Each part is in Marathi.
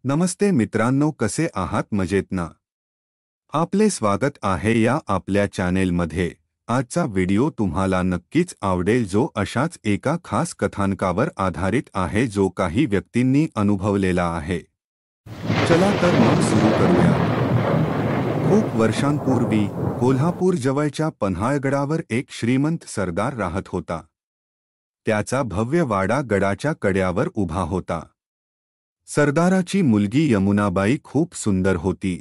नमस्ते मित्रांनो, कसे आहात? मजेत ना? आपले स्वागत आहे या आपल्या चॅनेलमध्ये। आजचा व्हिडिओ तुम्हाला नक्कीच आवडेल, जो अशाच एका खास कथानकावर आधारित आहे जो काही व्यक्तींनी अनुभवलेला आहे। चला तर मग सुरू करूया। खूप वर्षांपूर्वी कोल्हापूर जवळच्या पन्हाळगडावर एक श्रीमंत सरदार राहत होता। त्याचा भव्य वाडा गडाच्या कड्यावर उभा होता। सरदाराची मुलगी यमुनाबाई खूप सुंदर होती।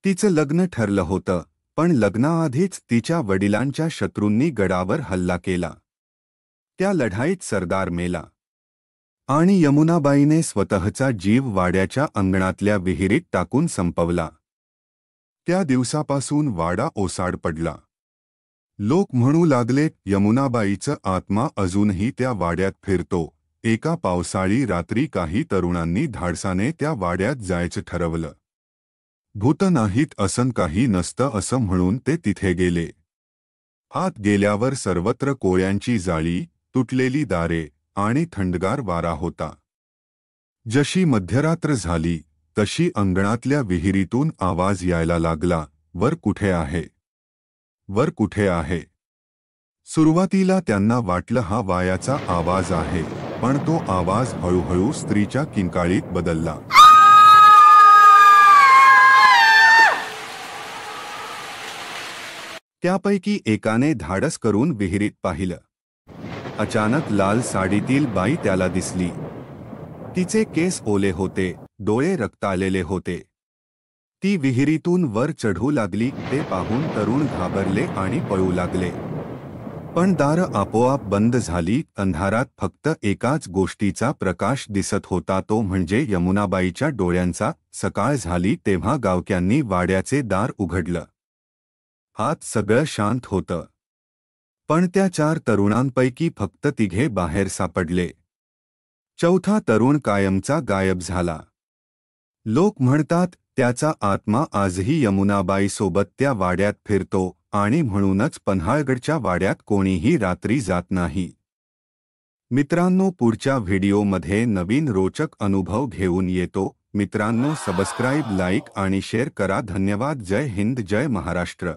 तिचं लग्न ठरलं होतं, पण लग्नाआधीच तिच्या वडिलांच्या शत्रूंनी गडावर हल्ला केला। त्या लढाईत सरदार मेला आणि यमुनाबाईने स्वतःचा जीव वाड्याच्या अंगणातल्या विहिरीत टाकून संपवला। त्या दिवसापासून वाडा ओसाड पडला। लोक म्हणू लागले, यमुनाबाईचा आत्मा अजूनही त्या वाड्यात फिरतो। एका पावसाळी रात्री काही तरुणांनी धाडसाने त्या वाड्यात जायचं ठरवलं। भूत नाहीत असं काही नसतं असं म्हणून ते तिथे गेले। आत गेल्यावर सर्वत्र कोळ्यांची जाळी, तुटलेली दारे आणि थंडगार वारा होता। जशी मध्यरात्र झाली तशी अंगणातल्या विहिरीतून आवाज यायला लागला, वर कुठे आहे? वर कुठे आहे? सुरुवातीला त्यांना वाटलं हा वायाचा आवाज आहे, पण तो आवाज हळूहळू स्त्रीच्या किंकाळीत बदलला। त्यापैकी एकाने धाडस करून विहिरीत पाहिलं। अचानक लाल साडीतील बाई त्याला दिसली। तिचे केस ओले होते, डोळे रक्ताळलेले होते। ती विहिरीतून वर चढू लागली। ते पाहून तरुण घाबरले आणि पळू लागले। पण दारं आपोआप बंद झाली। अंधारात फक्त एकाच गोष्टीचा प्रकाश दिसत होता, तो म्हणजे यमुनाबाईच्या डोळ्यांचा। सकाळ झाली तेव्हा गावक्यांनी वाड्याचे दार उघडलं। आत सगळं शांत होतं, पण त्या 4 तरुणांपैकी फक्त तिघे बाहेर सापडले। चौथा तरुण कायमचा गायब झाला। लोक म्हणतात त्याचा आत्मा आजही यमुनाबाईसोबत त्या वाड्यात फिरतो आणि म्हणूनच पन्हाळगडच्या वाड्यात कोणीही रात्री जात नाही। मित्रांनो, पुढच्या व्हिडिओमध्ये नवीन रोचक अनुभव घेऊन येतो। मित्रांनो, सबस्क्राईब, लाईक आणि शेअर करा। धन्यवाद। जय हिंद, जय महाराष्ट्र।